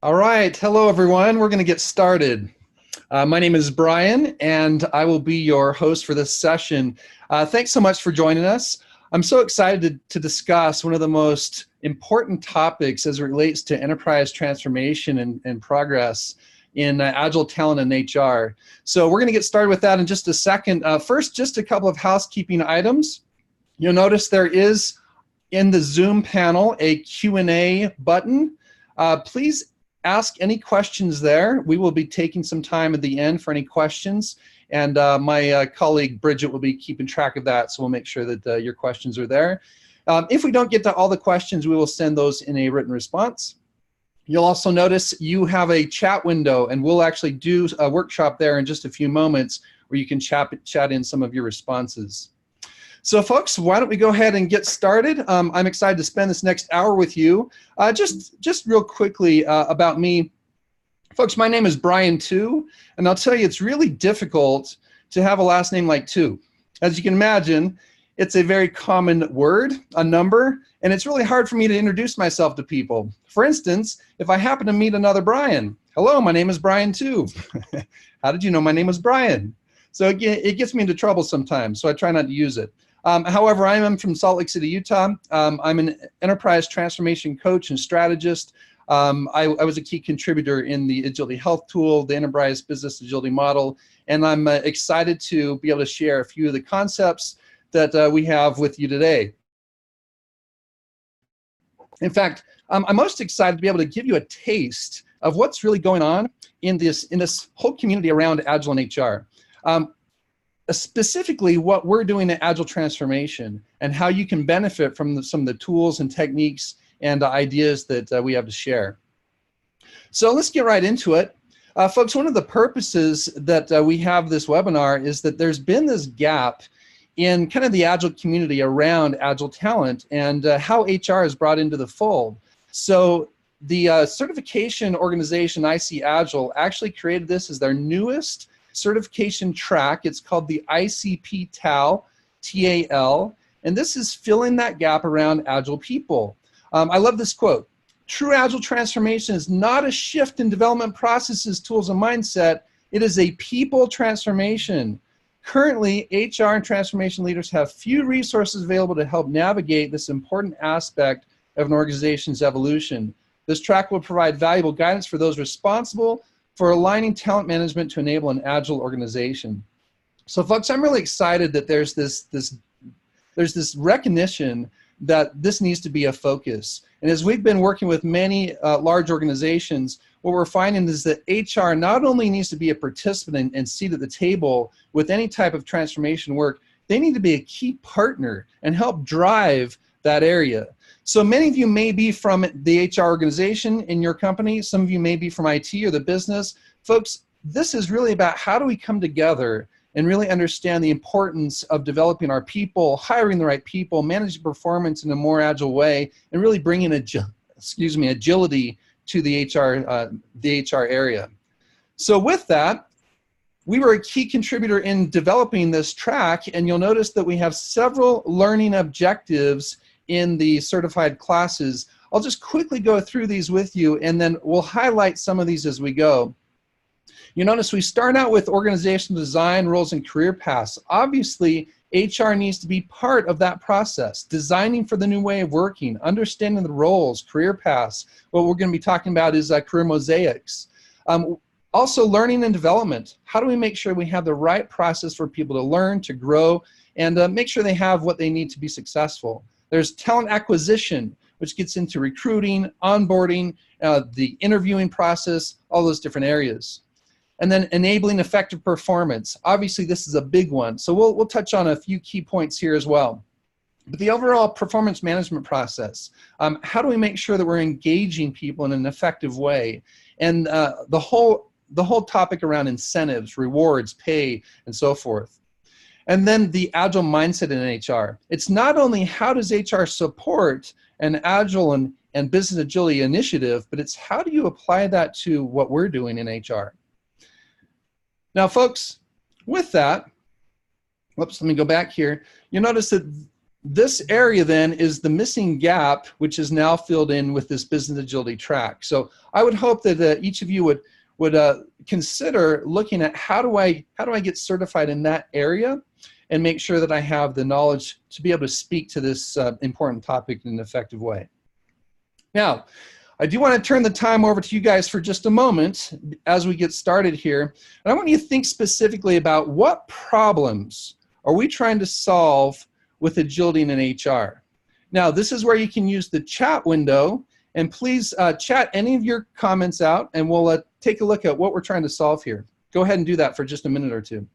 All right, hello everyone. We're going to get started. My name is Bryan, and I will be your host for this session. Thanks so much for joining us. I'm so excited to discuss one of the most important topics as it relates to enterprise transformation and progress in Agile talent and HR. So we're going to get started with that in just a second. First, just a couple of housekeeping items. You'll notice there is in the Zoom panel a Q&A button. Please ask any questions there. We will be taking some time at the end for any questions, and my colleague Bridget will be keeping track of that, so we'll make sure that your questions are there. If we don't get to all the questions, we will send those in a written response. You'll also notice you have a chat window, and we'll actually do a workshop there in just a few moments where you can chat in some of your responses. So folks, why don't we go ahead and get started? I'm excited to spend this next hour with you. Just real quickly about me. Folks, my name is Bryan Tew, and I'll tell you, it's really difficult to have a last name like Tew. As you can imagine, it's a very common word, a number, and it's really hard for me to introduce myself to people. For instance, if I happen to meet another Bryan, hello, my name is Bryan Tew. How did you know my name was Bryan? So it gets me into trouble sometimes, so I try not to use it. However, I am from Salt Lake City, Utah. I'm an enterprise transformation coach and strategist. I was a key contributor in the Agility Health tool, the Enterprise Business Agility Model, and I'm excited to be able to share a few of the concepts that we have with you today. In fact, I'm most excited to be able to give you a taste of what's really going on in this whole community around Agile and HR. Specifically what we're doing in Agile transformation and how you can benefit from some of the tools and techniques and ideas that we have to share. So let's get right into it. Folks, one of the purposes that we have this webinar is that there's been this gap in kind of the Agile community around Agile talent and how HR is brought into the fold. So the certification organization IC-Agile actually created this as their newest certification track. It's called the ICP-TAL, T-A-L, and this is filling that gap around Agile people. I love this quote. True Agile transformation is not a shift in development processes, tools, and mindset. It is a people transformation. Currently, HR and transformation leaders have few resources available to help navigate this important aspect of an organization's evolution. This track will provide valuable guidance for those responsible for aligning talent management to enable an Agile organization. So folks, I'm really excited that there's this recognition that this needs to be a focus. And as we've been working with many large organizations, what we're finding is that HR not only needs to be a participant and seat at the table with any type of transformation work, they need to be a key partner and help drive that area. So many of you may be from the HR organization in your company. Some of you may be from IT or the business. Folks, this is really about how do we come together and really understand the importance of developing our people, hiring the right people, managing performance in a more agile way, and really bringing agility to the HR area. So with that, we were a key contributor in developing this track, and you'll notice that we have several learning objectives in the certified classes. I'll just quickly go through these with you, and then we'll highlight some of these as we go. You notice we start out with organizational design, roles, and career paths. Obviously, HR needs to be part of that process, designing for the new way of working, understanding the roles, career paths. What we're going to be talking about is career mosaics. Also, learning and development. How do we make sure we have the right process for people to learn, to grow, and make sure they have what they need to be successful? There's talent acquisition, which gets into recruiting, onboarding, the interviewing process, all those different areas. And then enabling effective performance. Obviously, this is a big one, so we'll touch on a few key points here as well. But the overall performance management process, how do we make sure that we're engaging people in an effective way? And the whole topic around incentives, rewards, pay, and so forth. And then the Agile mindset in HR. It's not only how does HR support an Agile and business agility initiative, but it's how do you apply that to what we're doing in HR. Now, folks, with that, whoops, let me go back here. You'll notice that this area then is the missing gap, which is now filled in with this business agility track. So I would hope that each of you would consider looking at how do I get certified in that area and make sure that I have the knowledge to be able to speak to this important topic in an effective way. Now, I do want to turn the time over to you guys for just a moment as we get started here. And I want you to think specifically about what problems are we trying to solve with agility in HR. Now, this is where you can use the chat window, and please chat any of your comments out, and we'll take a look at what we're trying to solve here. Go ahead and do that for just a minute or two.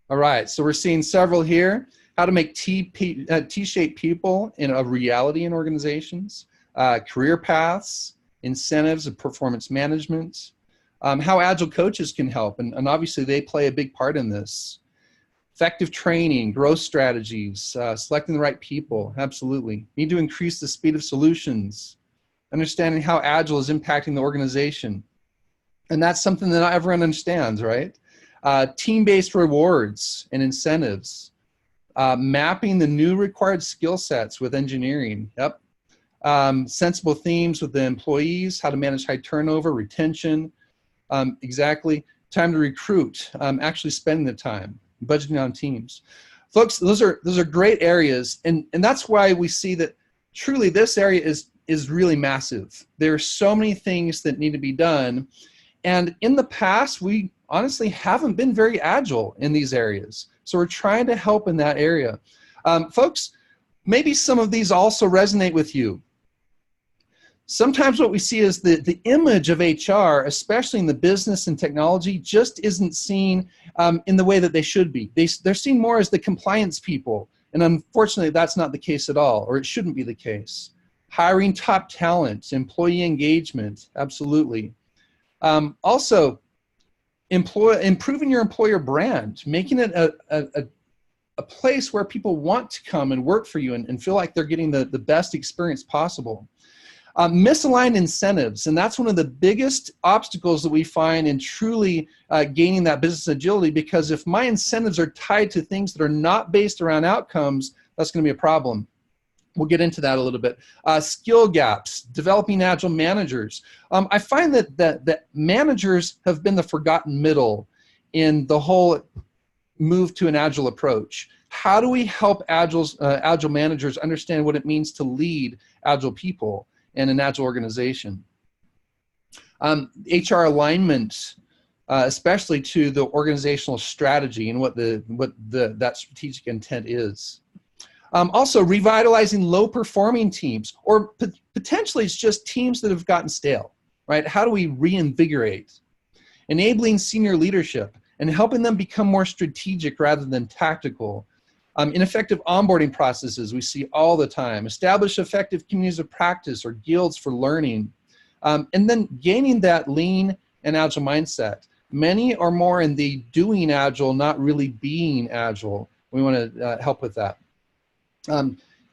All right, so we're seeing several here. How to make T-shaped people in a reality in organizations, career paths, incentives and performance management, how agile coaches can help, and obviously they play a big part in this. Effective training, growth strategies, selecting the right people, absolutely. Need to increase the speed of solutions, understanding how agile is impacting the organization. And that's something that not everyone understands, right? Team-based rewards and incentives, mapping the new required skill sets with engineering, yep. Sensible themes with the employees, how to manage high turnover, retention, exactly. Time to recruit, actually spending the time, budgeting on teams. Folks, those are great areas, and that's why we see that truly this area is really massive. There are so many things that need to be done, and in the past, we honestly haven't been very agile in these areas. So we're trying to help in that area. Folks, maybe some of these also resonate with you. Sometimes what we see is the image of HR, especially in the business and technology, just isn't seen in the way that they should be. They're seen more as the compliance people. And unfortunately, that's not the case at all, or it shouldn't be the case. Hiring top talent, employee engagement, absolutely. Also, improving your employer brand, making it a place where people want to come and work for you and feel like they're getting the best experience possible. Misaligned incentives, and that's one of the biggest obstacles that we find in truly gaining that business agility, because if my incentives are tied to things that are not based around outcomes, that's going to be a problem. We'll get into that a little bit. Skill gaps, developing agile managers. I find that managers have been the forgotten middle in the whole move to an agile approach. How do we help agile managers understand what it means to lead agile people in an agile organization? HR alignment, especially to the organizational strategy and what that strategic intent is. Also, revitalizing low-performing teams, or potentially it's just teams that have gotten stale, right? How do we reinvigorate? Enabling senior leadership and helping them become more strategic rather than tactical. Ineffective onboarding processes we see all the time. Establish effective communities of practice or guilds for learning. And then gaining that lean and agile mindset. Many are more in the doing agile, not really being agile. We want to help with that.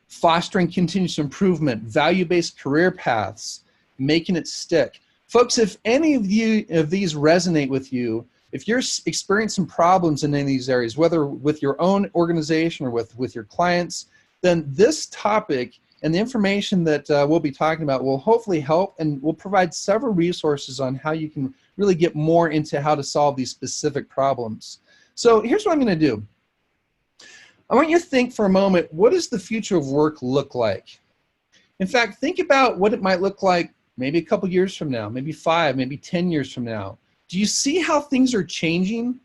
Fostering continuous improvement, value-based career paths, making it stick. Folks, if any of these resonate with you, if you're experiencing problems in any of these areas, whether with your own organization or with your clients, then this topic and the information that we'll be talking about will hopefully help, and we'll provide several resources on how you can really get more into how to solve these specific problems. So here's what I'm going to do. I want you to think for a moment, what does the future of work look like? In fact, think about what it might look like maybe a couple years from now, maybe 5, maybe 10 years from now. Do you see how things are changing?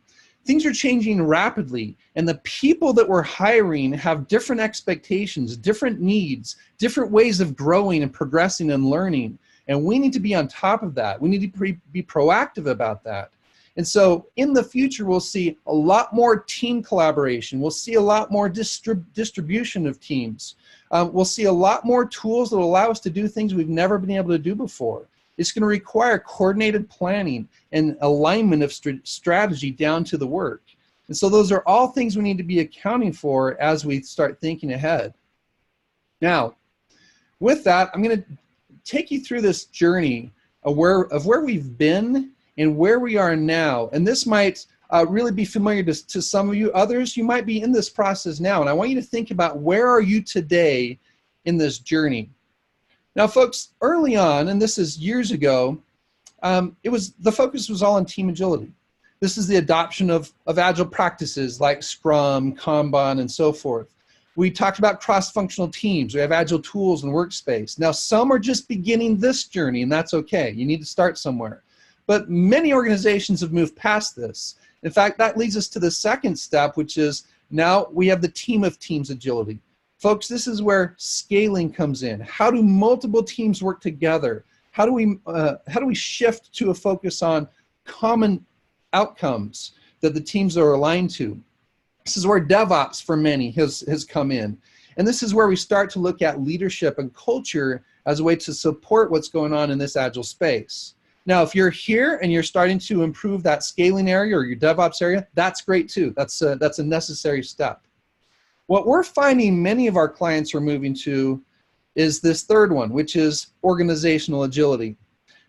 Things are changing rapidly, and the people that we're hiring have different expectations, different needs, different ways of growing and progressing and learning, and we need to be on top of that. We need to be proactive about that. And so in the future, we'll see a lot more team collaboration. We'll see a lot more distribution of teams. We'll see a lot more tools that will allow us to do things we've never been able to do before. It's going to require coordinated planning and alignment of strategy down to the work. And so those are all things we need to be accounting for as we start thinking ahead. Now, with that, I'm going to take you through this journey of where we've been and where we are now. And this might really be familiar to some of you. Others, you might be in this process now. And I want you to think about, where are you today in this journey? Now, folks, early on, and this is years ago, the focus was all on team agility. This is the adoption of agile practices like Scrum, Kanban, and so forth. We talked about cross-functional teams. We have agile tools and workspace. Now, some are just beginning this journey, and that's okay. You need to start somewhere. But many organizations have moved past this. In fact, that leads us to the second step, which is now we have the team of teams agility. Folks, this is where scaling comes in. How do multiple teams work together? How do we shift to a focus on common outcomes that the teams are aligned to? This is where DevOps for many has come in. And this is where we start to look at leadership and culture as a way to support what's going on in this agile space. Now, if you're here and you're starting to improve that scaling area or your DevOps area, that's great too. That's a necessary step. What we're finding many of our clients are moving to is this third one, which is organizational agility.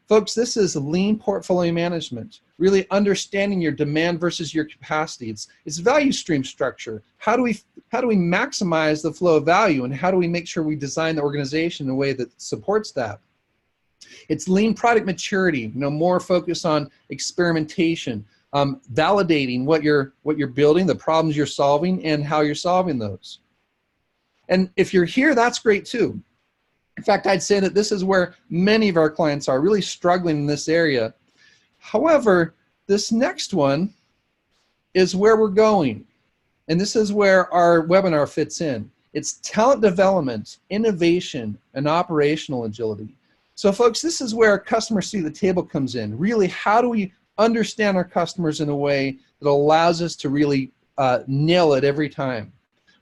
Folks, this is lean portfolio management, really understanding your demand versus your capacity. It's value stream structure. How do we maximize the flow of value, and how do we make sure we design the organization in a way that supports that? It's lean product maturity, more focus on experimentation, validating what you're building, the problems you're solving, and how you're solving those. And if you're here, that's great too. In fact, I'd say that this is where many of our clients are really struggling in this area. However, this next one is where we're going. And this is where our webinar fits in. It's talent development, innovation, and operational agility. So folks, this is where customer seat at the table comes in. Really, how do we understand our customers in a way that allows us to really nail it every time?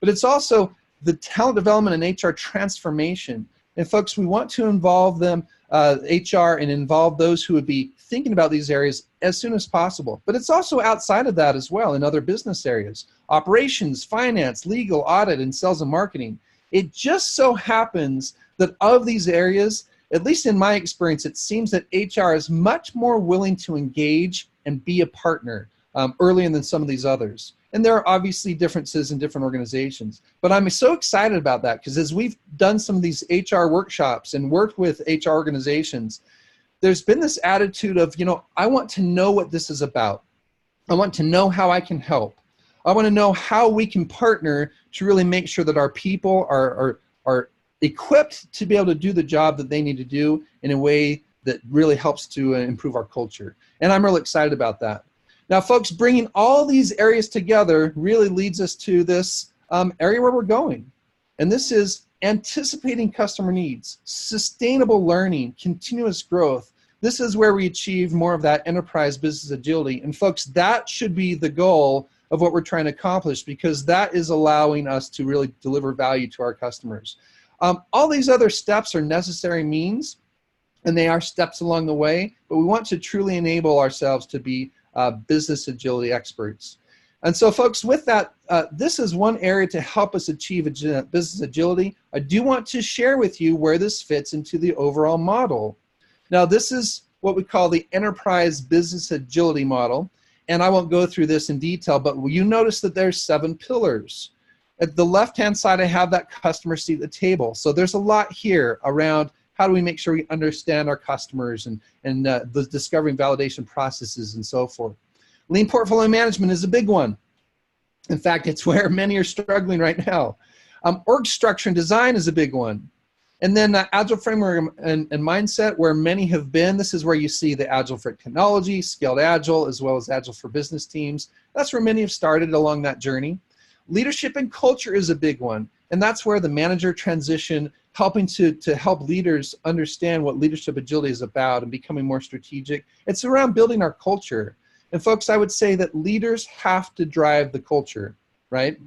But it's also the talent development and HR transformation. And folks, we want to involve them, HR, and involve those who would be thinking about these areas as soon as possible. But it's also outside of that as well in other business areas. Operations, finance, legal, audit, and sales and marketing. It just so happens that of these areas, at least in my experience, it seems that HR is much more willing to engage and be a partner earlier than some of these others. And there are obviously differences in different organizations. But I'm so excited about that, because as we've done some of these HR workshops and worked with HR organizations, there's been this attitude of, I want to know what this is about. I want to know how I can help. I want to know how we can partner to really make sure that our people are equipped to be able to do the job that they need to do in a way that really helps to improve our culture. And I'm really excited about that. Now, folks, bringing all these areas together really leads us to this area where we're going. And this is anticipating customer needs, sustainable learning, continuous growth. This is where we achieve more of that enterprise business agility. And folks, that should be the goal of what we're trying to accomplish, because that is allowing us to really deliver value to our customers. All these other steps are necessary means, and they are steps along the way, but we want to truly enable ourselves to be business agility experts. And so folks, with that, this is one area to help us achieve business agility. I do want to share with you where this fits into the overall model. Now, this is what we call the enterprise business agility model. And I won't go through this in detail, but you notice that there's 7 pillars. At the left-hand side, I have that customer seat at the table. So there's a lot here around how do we make sure we understand our customers and the discovery and validation processes and so forth. Lean portfolio management is a big one. In fact, it's where many are struggling right now. Org structure and design is a big one. And then Agile framework and mindset, where many have been. This is where you see the Agile for technology, scaled Agile, as well as Agile for business teams. That's where many have started along that journey. Leadership and culture is a big one. And that's where the manager transition, helping to help leaders understand what leadership agility is about and becoming more strategic. It's around building our culture. And folks, I would say that leaders have to drive the culture, right?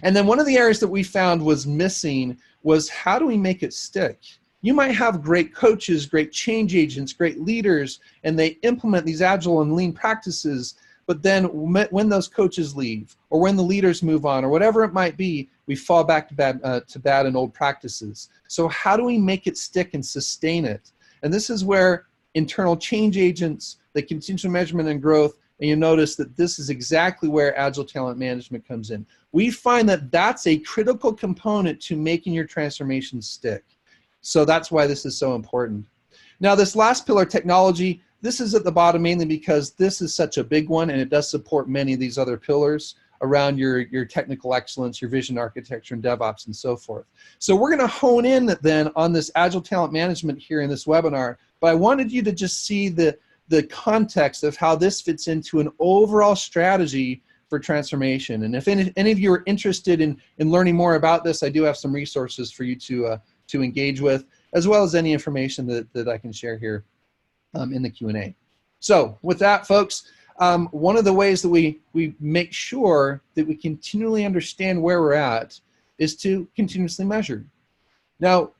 And then one of the areas that we found was missing was how do we make it stick? You might have great coaches, great change agents, great leaders, and they implement these agile and lean practices, but then when those coaches leave or when the leaders move on or whatever it might be, we fall back to bad and old practices. So how do we make it stick and sustain it? And this is where internal change agents, the continuous measurement and growth, and you notice that this is exactly where Agile Talent Management comes in. We find that that's a critical component to making your transformation stick. So that's why this is so important. Now this last pillar, technology, this is at the bottom mainly because this is such a big one and it does support many of these other pillars around your technical excellence, your vision architecture and DevOps and so forth. So we're gonna hone in then on this Agile Talent Management here in this webinar, but I wanted you to just see the context of how this fits into an overall strategy for transformation. And if any of you are interested in learning more about this, I do have some resources for you to engage with, as well as any information that I can share here in the Q&A. So with that, folks, one of the ways that we make sure that we continually understand where we're at is to continuously measure. Now,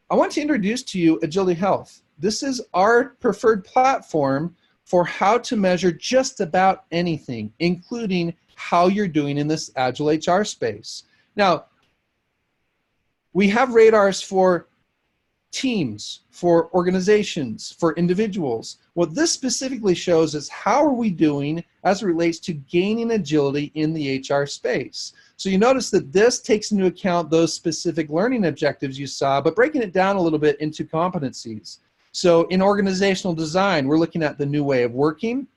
I want to introduce to you Agility Health. This is our preferred platform for how to measure just about anything, including how you're doing in this Agile HR space. Now, we have radars for teams, for organizations, for individuals. What this specifically shows is how are we doing as it relates to gaining agility in the HR space. So you notice that this takes into account those specific learning objectives you saw, but breaking it down a little bit into competencies. So in organizational design, we're looking at the new way of working.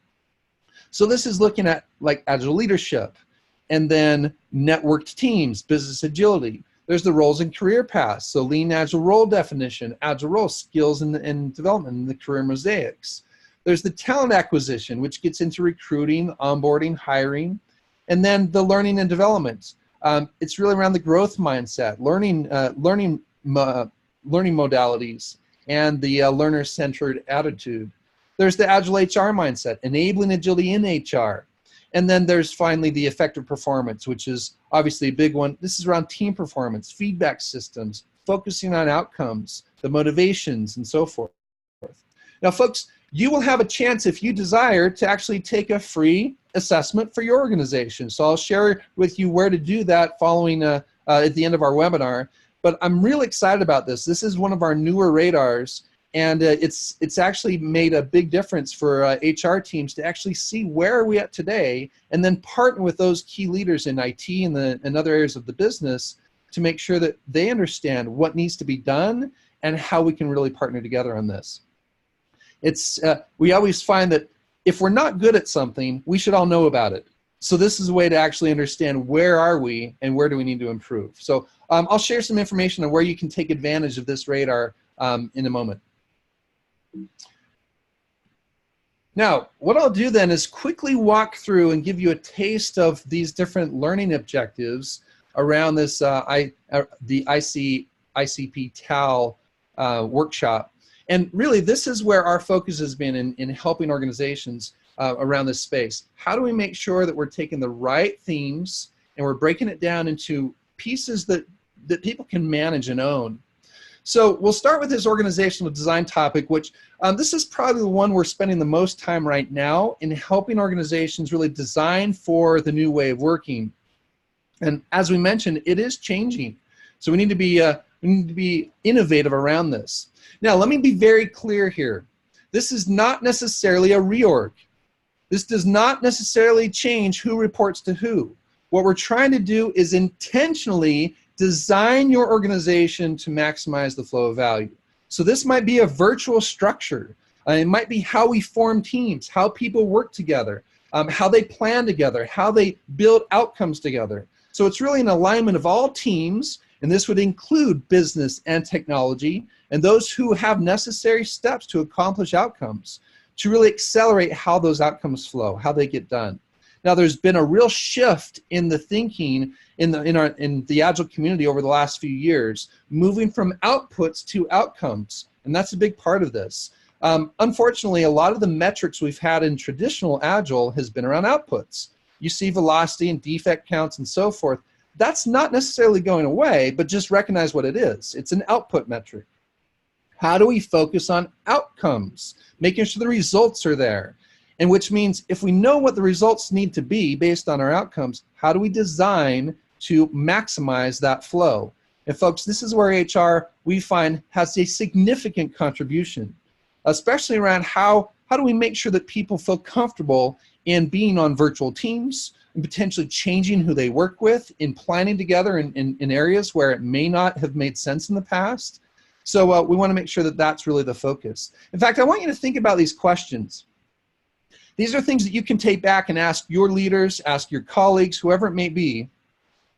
So this is looking at like agile leadership, and then networked teams, business agility. There's the roles and career paths. So lean agile role definition, agile role skills and development in the career mosaics. There's the talent acquisition, which gets into recruiting, onboarding, hiring, and then the learning and development. It's really around the growth mindset, learning modalities, and the learner-centered attitude. There's the Agile HR mindset, enabling agility in HR. And then there's finally the effective performance, which is obviously a big one. This is around team performance, feedback systems, focusing on outcomes, the motivations, and so forth. Now, folks, you will have a chance, if you desire, to actually take a free assessment for your organization. So I'll share with you where to do that following at the end of our webinar. But I'm really excited about this. This is one of our newer radars, and it's actually made a big difference for HR teams to actually see where are we at today, and then partner with those key leaders in IT and other areas of the business to make sure that they understand what needs to be done and how we can really partner together on this. We always find that if we're not good at something, we should all know about it. So this is a way to actually understand where are we and where do we need to improve. So I'll share some information on where you can take advantage of this radar in a moment. Now, what I'll do then is quickly walk through and give you a taste of these different learning objectives around this the ICP-TAL workshop. And really, this is where our focus has been in helping organizations around this space. How do we make sure that we're taking the right themes and we're breaking it down into pieces that people can manage and own? So we'll start with this organizational design topic, which this is probably the one we're spending the most time right now in helping organizations really design for the new way of working. And as we mentioned, it is changing. So we need to be innovative around this. Now, let me be very clear here. This is not necessarily a reorg. This does not necessarily change who reports to who. What we're trying to do is intentionally design your organization to maximize the flow of value. So this might be a virtual structure. It might be how we form teams, how people work together, how they plan together, how they build outcomes together. So it's really an alignment of all teams, and this would include business and technology, and those who have necessary steps to accomplish outcomes, to really accelerate how those outcomes flow, how they get done. Now, there's been a real shift in the thinking in the Agile community over the last few years, moving from outputs to outcomes, and that's a big part of this. Unfortunately, a lot of the metrics we've had in traditional Agile has been around outputs. You see velocity and defect counts and so forth. That's not necessarily going away, but just recognize what it is. It's an output metric. How do we focus on outcomes, making sure the results are there? And which means if we know what the results need to be based on our outcomes, how do we design to maximize that flow? And folks, this is where HR, we find, has a significant contribution, especially around how do we make sure that people feel comfortable in being on virtual teams and potentially changing who they work with, in planning together in areas where it may not have made sense in the past. So we want to make sure that that's really the focus. In fact, I want you to think about these questions. These are things that you can take back and ask your leaders, ask your colleagues, whoever it may be.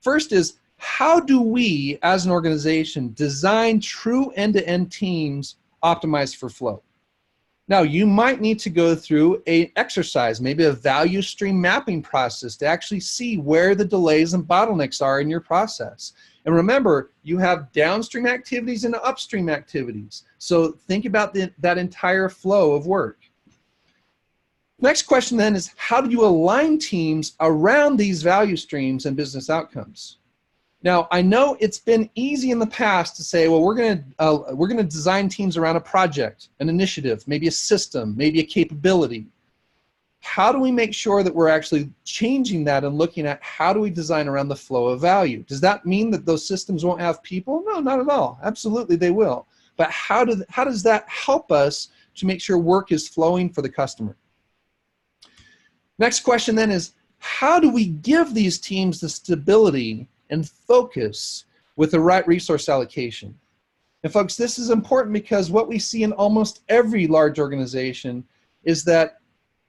First is, how do we as an organization design true end-to-end teams optimized for flow? Now, you might need to go through an exercise, maybe a value stream mapping process to actually see where the delays and bottlenecks are in your process. And remember, you have downstream activities and upstream activities. So think about that entire flow of work. Next question then is, how do you align teams around these value streams and business outcomes? Now, I know it's been easy in the past to say, well, we're going to design teams around a project, an initiative, maybe a system, maybe a capability. How do we make sure that we're actually changing that and looking at how do we design around the flow of value? Does that mean that those systems won't have people? No, not at all. Absolutely, they will. But how does that help us to make sure work is flowing for the customer? Next question then is, how do we give these teams the stability and focus with the right resource allocation? And folks, this is important because what we see in almost every large organization is that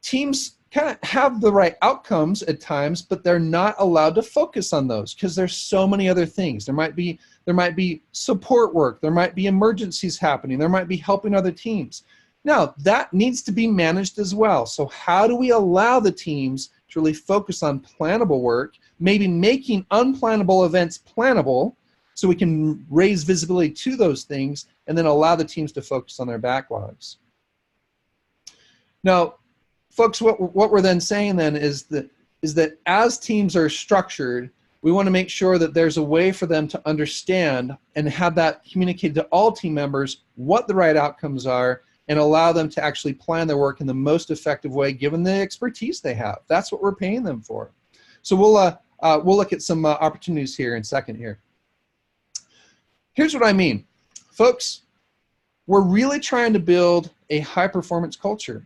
teams kind of have the right outcomes at times, but they're not allowed to focus on those because there's so many other things. There might be support work, there might be emergencies happening, there might be helping other teams. Now, that needs to be managed as well. So how do we allow the teams to really focus on plannable work, maybe making unplannable events plannable so we can raise visibility to those things and then allow the teams to focus on their backlogs? Now, folks, what we're then saying then is that as teams are structured, we want to make sure that there's a way for them to understand and have that communicated to all team members what the right outcomes are and allow them to actually plan their work in the most effective way given the expertise they have. That's what we're paying them for. So we'll look at some opportunities here in a second here. Here's what I mean. Folks, we're really trying to build a high-performance culture.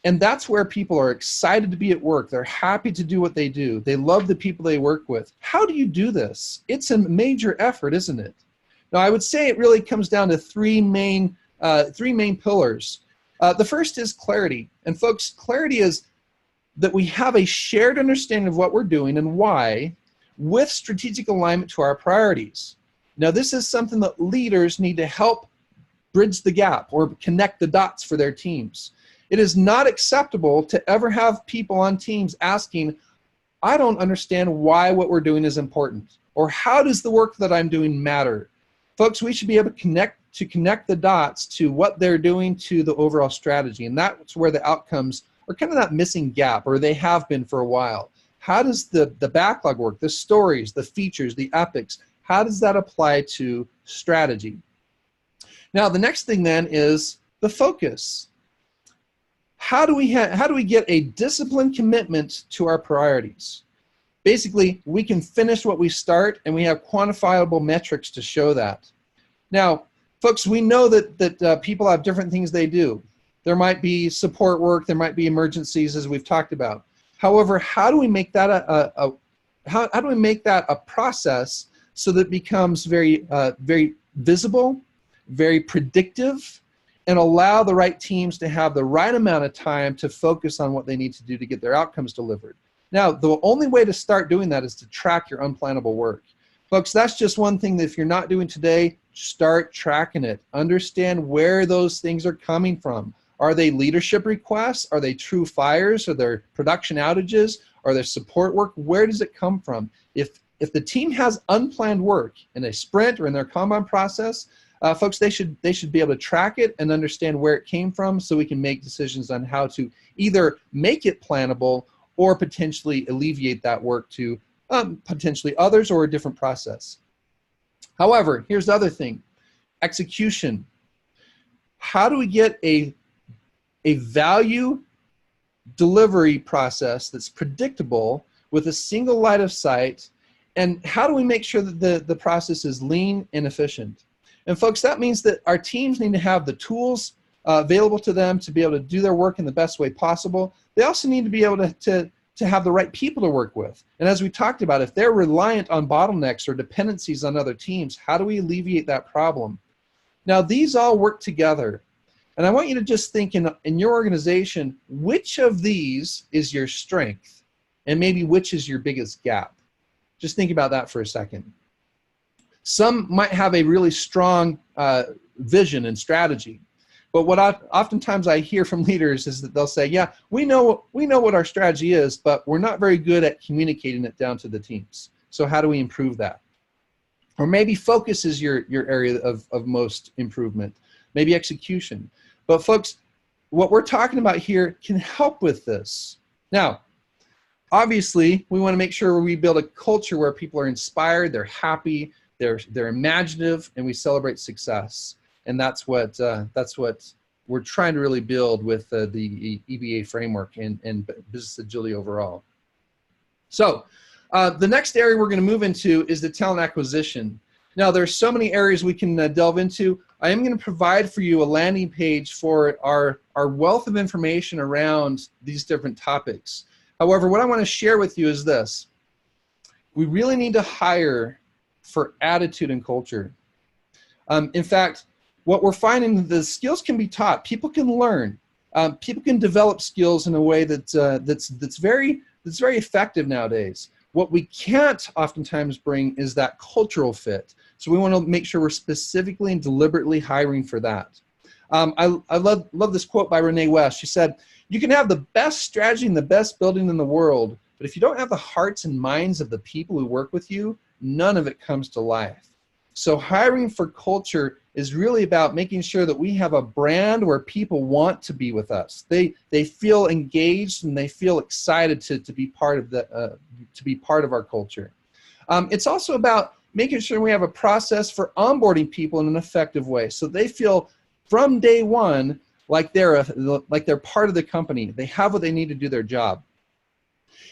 And that's where people are excited to be at work. They're happy to do what they do. They love the people they work with. How do you do this? It's a major effort, isn't it? Now, I would say it really comes down to three main pillars. The first is clarity. And folks, clarity is that we have a shared understanding of what we're doing and why with strategic alignment to our priorities. Now, this is something that leaders need to help bridge the gap or connect the dots for their teams. It is not acceptable to ever have people on teams asking, I don't understand why what we're doing is important, or how does the work that I'm doing matter? Folks, we should be able to connect the dots to what they're doing to the overall strategy, and that's where the outcomes are kind of that missing gap, or they have been for a while. How does the backlog work, the stories, the features, the epics, how does that apply to strategy? Now, the next thing then is the focus. How do we get a disciplined commitment to our priorities? Basically, we can finish what we start, and we have quantifiable metrics to show that. Now, folks, we know that people have different things they do. There might be support work, there might be emergencies, as we've talked about. However, how do we make that a process so that it becomes very visible, very predictive, and allow the right teams to have the right amount of time to focus on what they need to do to get their outcomes delivered? Now, the only way to start doing that is to track your unplannable work. Folks, that's just one thing that if you're not doing today, start tracking it. Understand where those things are coming from. Are they leadership requests? Are they true fires? Are there production outages? Are there support work? Where does it come from? If the team has unplanned work in a sprint or in their Kanban process, folks, they should be able to track it and understand where it came from, so we can make decisions on how to either make it plannable or potentially alleviate that work to potentially others or a different process. However, here's the other thing: execution. How do we get a value delivery process that's predictable with a single line of sight, and how do we make sure that the process is lean and efficient? And folks, that means that our teams need to have the tools available to them to be able to do their work in the best way possible. They also need to be able to have the right people to work with. And as we talked about, if they're reliant on bottlenecks or dependencies on other teams, how do we alleviate that problem? Now, these all work together. And I want you to just think in your organization, which of these is your strength, and maybe which is your biggest gap? Just think about that for a second. Some might have a really strong vision and strategy, but what oftentimes I hear from leaders is that they'll say, yeah, we know what our strategy is, but we're not very good at communicating it down to the teams. So how do we improve that? Or maybe focus is your area of most improvement, maybe execution. But folks, what we're talking about here can help with this. Now, obviously, we want to make sure we build a culture where people are inspired, they're happy, they're imaginative, and we celebrate success. And that's what we're trying to really build with the EBA framework and business agility overall. So the next area we're going to move into is the talent acquisition. Now, there's so many areas we can delve into. I am going to provide for you a landing page for our wealth of information around these different topics. However, what I want to share with you is this: we really need to hire for attitude and culture. In fact, what we're finding, the skills can be taught. People can learn. People can develop skills in a way that's very effective nowadays. What we can't oftentimes bring is that cultural fit. So we want to make sure we're specifically and deliberately hiring for that. I love this quote by Renee West. She said, "You can have the best strategy and the best building in the world, but if you don't have the hearts and minds of the people who work with you, none of it comes to life." So hiring for culture is really about making sure that we have a brand where people want to be with us. They feel engaged and they feel excited to be part of our culture. It's also about making sure we have a process for onboarding people in an effective way, so they feel from day one like they're part of the company. They have what they need to do their job.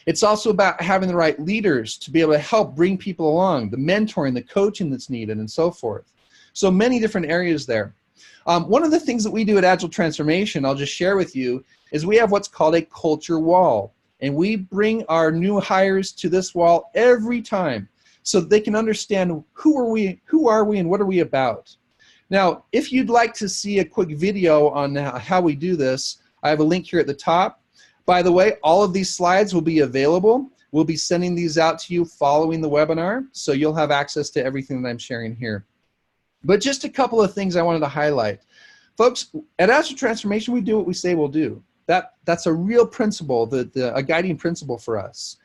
It's also about having the right leaders to be able to help bring people along, the mentoring, the coaching that's needed, and so forth. So many different areas there. One of the things that we do at Agile Transformation, I'll just share with you, is we have what's called a culture wall. And we bring our new hires to this wall every time so that they can understand who are we, and what are we about. Now, if you'd like to see a quick video on how we do this, I have a link here at the top. By the way, all of these slides will be available. We'll be sending these out to you following the webinar, so you'll have access to everything that I'm sharing here. But just a couple of things I wanted to highlight. Folks, at Agile Transformation, we do what we say we'll do. That's a real principle, a guiding principle for us.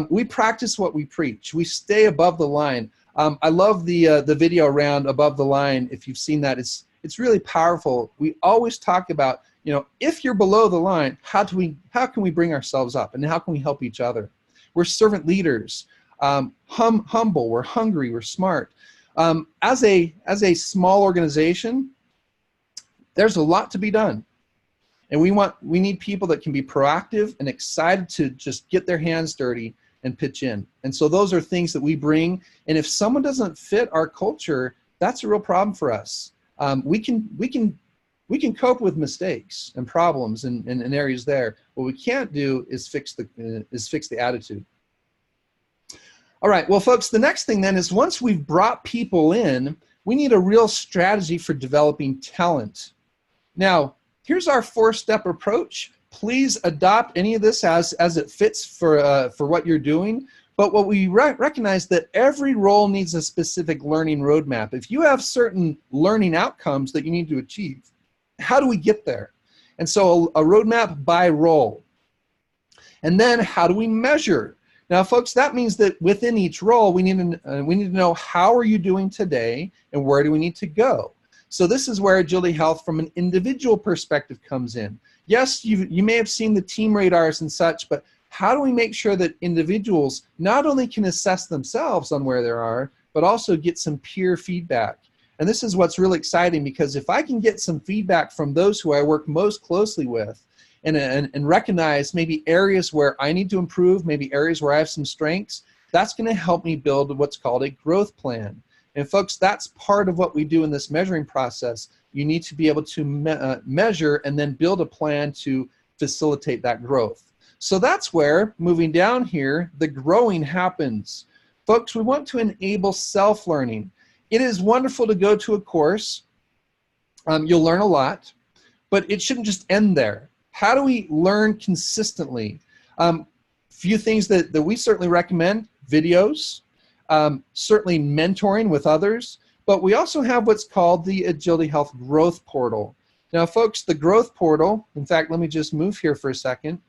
We practice what we preach. We stay above the line. I love the video around above the line. If you've seen that, it's really powerful. We always talk about, if you're below the line, how can we bring ourselves up, and how can we help each other? We're servant leaders, humble, we're hungry, we're smart. As a small organization, there's a lot to be done. And we need people that can be proactive and excited to just get their hands dirty and pitch in. And so those are things that we bring. And if someone doesn't fit our culture, that's a real problem for us. We can cope with mistakes and problems in areas there. What we can't do is fix the attitude. All right, well, folks, the next thing then is once we've brought people in, we need a real strategy for developing talent. Now, here's our 4-step approach. Please adopt any of this as it fits for what you're doing. But what we recognize that every role needs a specific learning roadmap. If you have certain learning outcomes that you need to achieve, how do we get there? And so a roadmap by role. And then how do we measure? Now, folks, that means that within each role, we need to know how are you doing today and where do we need to go. So this is where Agility Health from an individual perspective comes in. Yes, you may have seen the team radars and such, but how do we make sure that individuals not only can assess themselves on where they are, but also get some peer feedback? And this is what's really exciting, because if I can get some feedback from those who I work most closely with and recognize maybe areas where I need to improve, maybe areas where I have some strengths, that's going to help me build what's called a growth plan. And folks, that's part of what we do in this measuring process. You need to be able to measure and then build a plan to facilitate that growth. So that's where, moving down here, the growing happens. Folks, we want to enable self-learning. It is wonderful to go to a course. You'll learn a lot, but it shouldn't just end there. How do we learn consistently? Few things that we certainly recommend: videos, certainly mentoring with others, but we also have what's called the Agility Health Growth Portal. Now, folks, the Growth Portal, in fact, let me just move here for a second.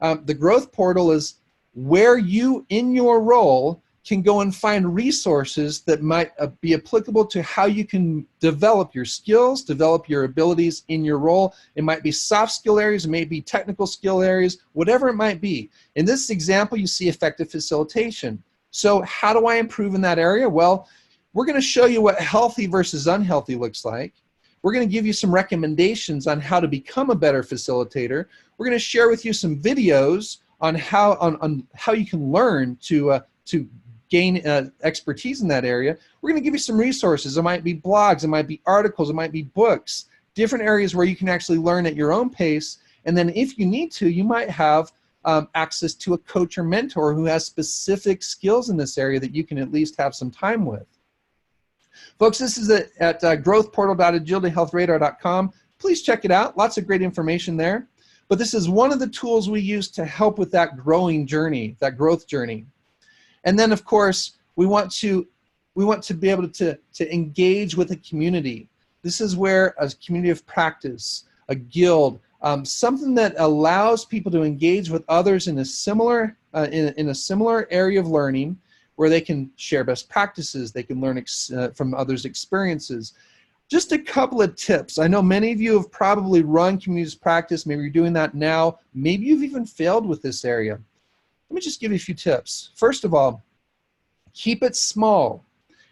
The Growth Portal is where you, in your role, can go and find resources that might be applicable to how you can develop your skills, develop your abilities in your role. It might be soft skill areas, it may be technical skill areas, whatever it might be. In this example, you see effective facilitation. So how do I improve in that area? Well, we're going to show you what healthy versus unhealthy looks like. We're going to give you some recommendations on how to become a better facilitator. We're going to share with you some videos on how you can learn to gain expertise in that area. We're going to give you some resources. It might be blogs, it might be articles, it might be books, different areas where you can actually learn at your own pace. And then if you need to, you might have access to a coach or mentor who has specific skills in this area that you can at least have some time with. Folks, this is at growthportal.agilityhealthradar.com. Please check it out. Lots of great information there. But this is one of the tools we use to help with that growing journey, that growth journey. And then, of course, we want to be able to engage with a community. This is where a community of practice, a guild, something that allows people to engage with others in a similar area of learning, where they can share best practices, they can learn from others' experiences. Just a couple of tips. I know many of you have probably run communities of practice. Maybe you're doing that now. Maybe you've even failed with this area. Let me just give you a few tips. First of all, keep it small.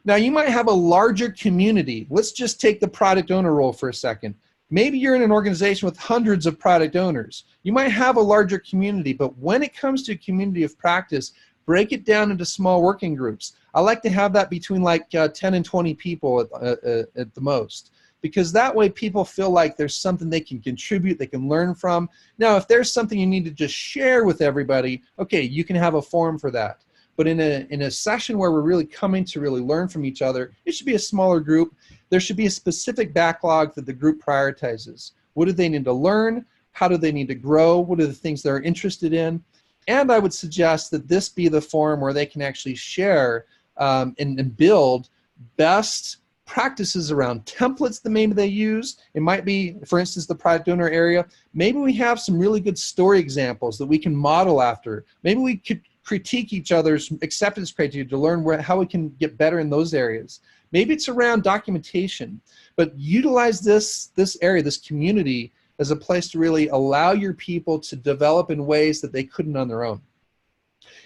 Now, you might have a larger community. Let's just take the product owner role for a second. Maybe you're in an organization with hundreds of product owners. You might have a larger community, but when it comes to a community of practice, break it down into small working groups. I like to have that between like 10 and 20 people at the most, because that way people feel like there's something they can contribute, they can learn from. Now, if there's something you need to just share with everybody, okay, you can have a forum for that. But in a session where we're really coming to really learn from each other, it should be a smaller group. There should be a specific backlog that the group prioritizes. What do they need to learn? How do they need to grow? What are the things they're interested in? And I would suggest that this be the forum where they can actually share and build best practices around templates that maybe they use. It might be, for instance, the product owner area. Maybe we have some really good story examples that we can model after. Maybe we could critique each other's acceptance criteria to learn how we can get better in those areas. Maybe it's around documentation, but utilize this area, this community, as a place to really allow your people to develop in ways that they couldn't on their own.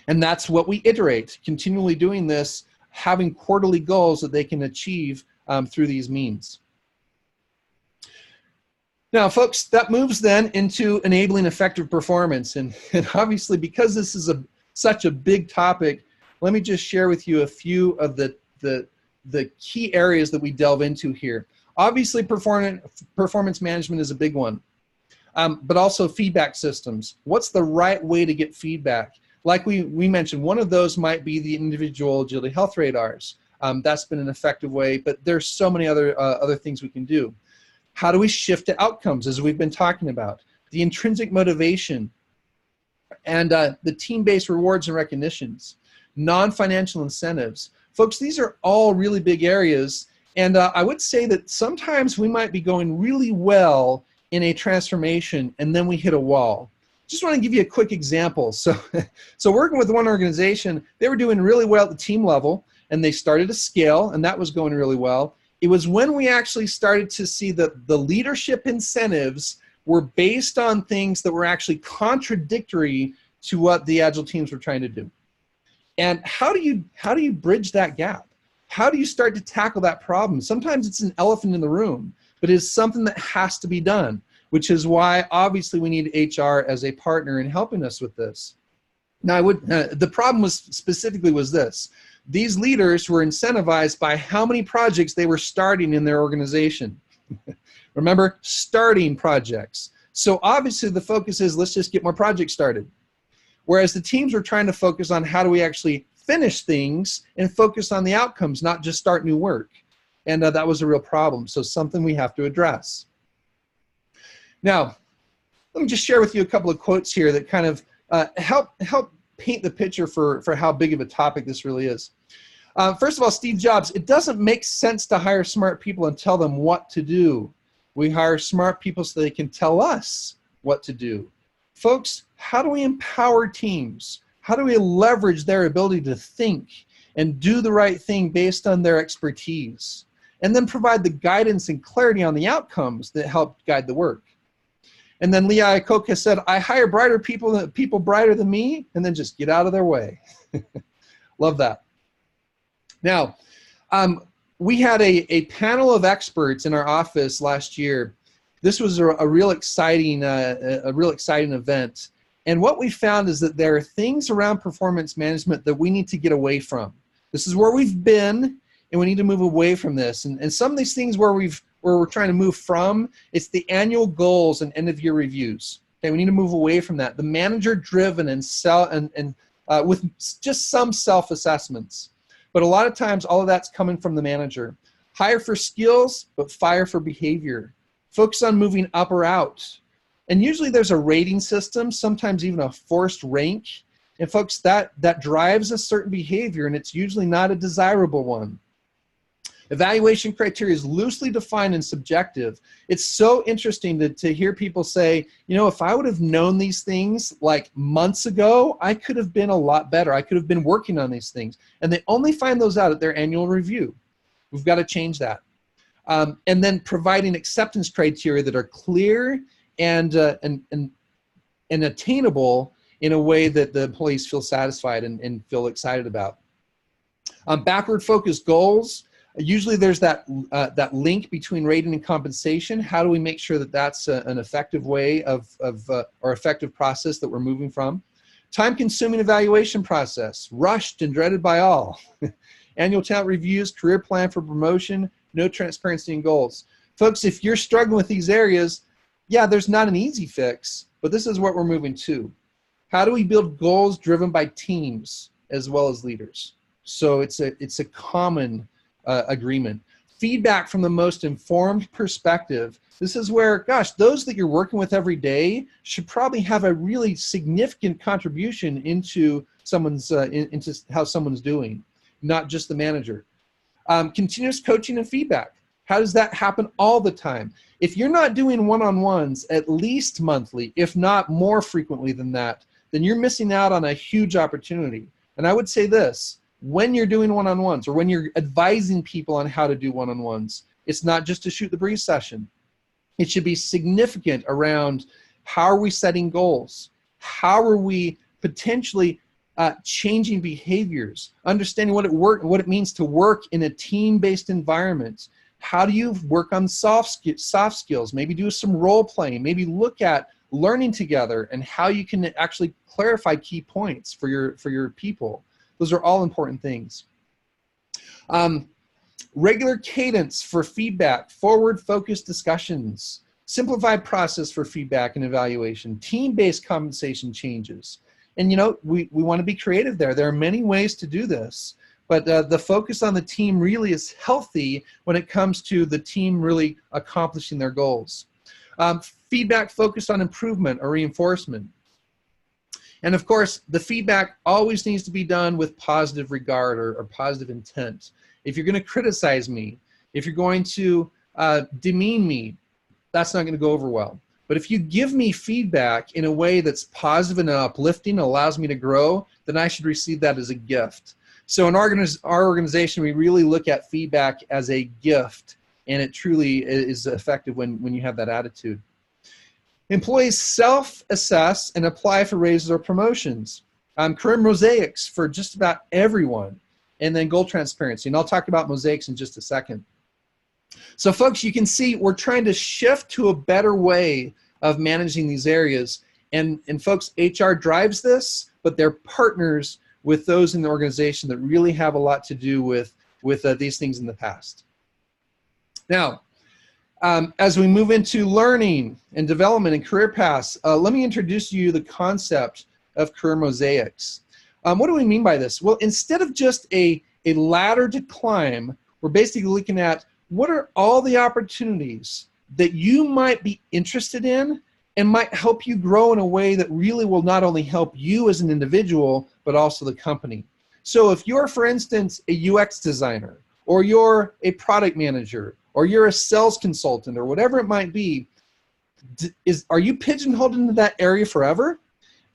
And that's what we iterate, continually doing this, having quarterly goals that they can achieve through these means. Now, folks, that moves then into enabling effective performance. And obviously, because this is such a big topic, let me just share with you a few of the key areas that we delve into here. Obviously, performance management is a big one, but also feedback systems. What's the right way to get feedback? Like we mentioned, one of those might be the individual Agility Health radars. That's been an effective way, but there's so many other things we can do. How do we shift to outcomes, as we've been talking about? The intrinsic motivation and the team-based rewards and recognitions, non-financial incentives. Folks, these are all really big areas. And I would say that sometimes we might be going really well in a transformation and then we hit a wall. Just want to give you a quick example. So working with one organization, they were doing really well at the team level and they started to scale and that was going really well. It was when we actually started to see that the leadership incentives were based on things that were actually contradictory to what the Agile teams were trying to do. And how do you bridge that gap? How do you start to tackle that problem? Sometimes it's an elephant in the room, but it's something that has to be done, which is why obviously we need HR as a partner in helping us with this. Now, the problem was this. These leaders were incentivized by how many projects they were starting in their organization. Remember, starting projects. So obviously the focus is, let's just get more projects started. Whereas the teams were trying to focus on how do we actually finish things and focus on the outcomes, not just start new work. And that was a real problem. So something we have to address. Now, let me just share with you a couple of quotes here that kind of help paint the picture for how big of a topic this really is. First of all, Steve Jobs, it doesn't make sense to hire smart people and tell them what to do. We hire smart people so they can tell us what to do. Folks, how do we empower teams? How do we leverage their ability to think and do the right thing based on their expertise? And then provide the guidance and clarity on the outcomes that help guide the work. And then Lee Iacocca said, I hire brighter people brighter than me, and then just get out of their way. Love that. Now, we had a panel of experts in our office last year. This was a real exciting event. And what we found is that there are things around performance management that we need to get away from. This is where we've been, and we need to move away from this. And some of these things where we're trying to move from, it's the annual goals and end-of-year reviews. Okay, we need to move away from that. The manager-driven and with just some self-assessments. But a lot of times, all of that's coming from the manager. Hire for skills, but fire for behavior. Focus on moving up or out. And usually there's a rating system, sometimes even a forced rank. And folks, that drives a certain behavior, and it's usually not a desirable one. Evaluation criteria is loosely defined and subjective. It's so interesting to hear people say, you know, if I would have known these things like months ago, I could have been a lot better. I could have been working on these things. And they only find those out at their annual review. We've got to change that. And then providing acceptance criteria that are clear and attainable in a way that the employees feel satisfied and feel excited about. Backward focused goals. Usually there's that link between rating and compensation. How do we make sure that that's an effective way or effective process that we're moving from? Time-consuming evaluation process, rushed and dreaded by all. Annual talent reviews, career plan for promotion, no transparency in goals. Folks, if you're struggling with these areas, yeah, there's not an easy fix, but this is what we're moving to. How do we build goals driven by teams as well as leaders? So it's a common agreement. Feedback from the most informed perspective. This is where, gosh, those that you're working with every day should probably have a really significant contribution into into how someone's doing, not just the manager. Continuous coaching and feedback. How does that happen all the time? If you're not doing one-on-ones at least monthly, if not more frequently than that, then you're missing out on a huge opportunity. And I would say this, when you're doing one-on-ones or when you're advising people on how to do one-on-ones, it's not just a shoot the breeze session. It should be significant around how are we setting goals? How are we potentially changing behaviors, understanding what it means to work in a team-based environment. How do you work on soft skills? Maybe do some role playing. Maybe look at learning together and how you can actually clarify key points for your people. Those are all important things. Regular cadence for feedback, forward-focused discussions, simplified process for feedback and evaluation, team-based compensation changes. And you know, we want to be creative there. There are many ways to do this, but the focus on the team really is healthy when it comes to the team really accomplishing their goals. Feedback focused on improvement or reinforcement. And of course, the feedback always needs to be done with positive regard or positive intent. If you're going to criticize me, if you're going to demean me, that's not going to go over well. But if you give me feedback in a way that's positive and uplifting, allows me to grow, then I should receive that as a gift. So in our organization, we really look at feedback as a gift, and it truly is effective when you have that attitude. Employees self-assess and apply for raises or promotions. Career mosaics for just about everyone, and then goal transparency. And I'll talk about mosaics in just a second. So folks, you can see we're trying to shift to a better way of managing these areas. And folks, HR drives this, but they're partners with those in the organization that really have a lot to do with these things in the past. Now, as we move into learning and development and career paths, let me introduce to you the concept of career mosaics. What do we mean by this? Well, instead of just a ladder to climb, we're basically looking at what are all the opportunities that you might be interested in and might help you grow in a way that really will not only help you as an individual, but also the company. So if you're, for instance, a UX designer, or you're a product manager, or you're a sales consultant, or whatever it might be, are you pigeonholed into that area forever?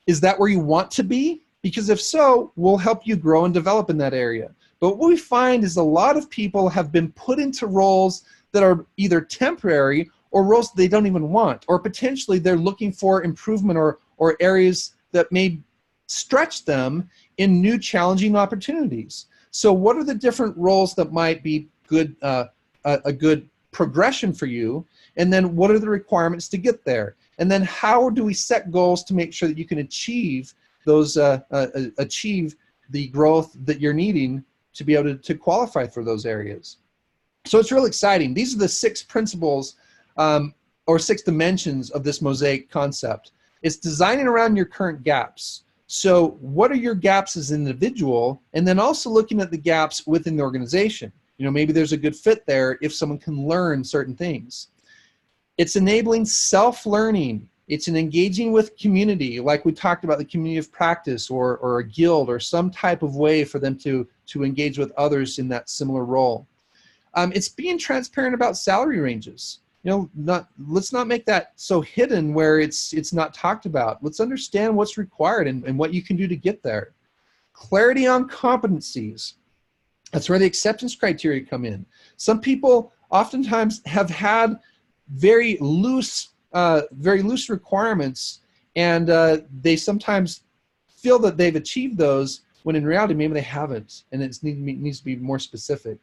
Is that where you want to be? Because if so, we'll help you grow and develop in that area. But what we find is a lot of people have been put into roles that are either temporary or roles they don't even want, or potentially they're looking for improvement or areas that may stretch them in new challenging opportunities. So what are the different roles that might be good, a good progression for you? And then what are the requirements to get there? And then how do we set goals to make sure that you can achieve those, achieve the growth that you're needing to be able to qualify for those areas? So it's really exciting. These are the 6 principles or 6 dimensions of this mosaic concept. It's designing around your current gaps. So what are your gaps as an individual? And then also looking at the gaps within the organization. You know, maybe there's a good fit there if someone can learn certain things. It's enabling self-learning. It's an engaging with community, like we talked about, the community of practice or a guild or some type of way for them to engage with others in that similar role. It's being transparent about salary ranges. You know, let's not make that so hidden where it's not talked about. Let's understand what's required and what you can do to get there. Clarity on competencies. That's where the acceptance criteria come in. Some people oftentimes have had very loose requirements, and they sometimes feel that they've achieved those when in reality maybe they haven't, and it needs to be more specific.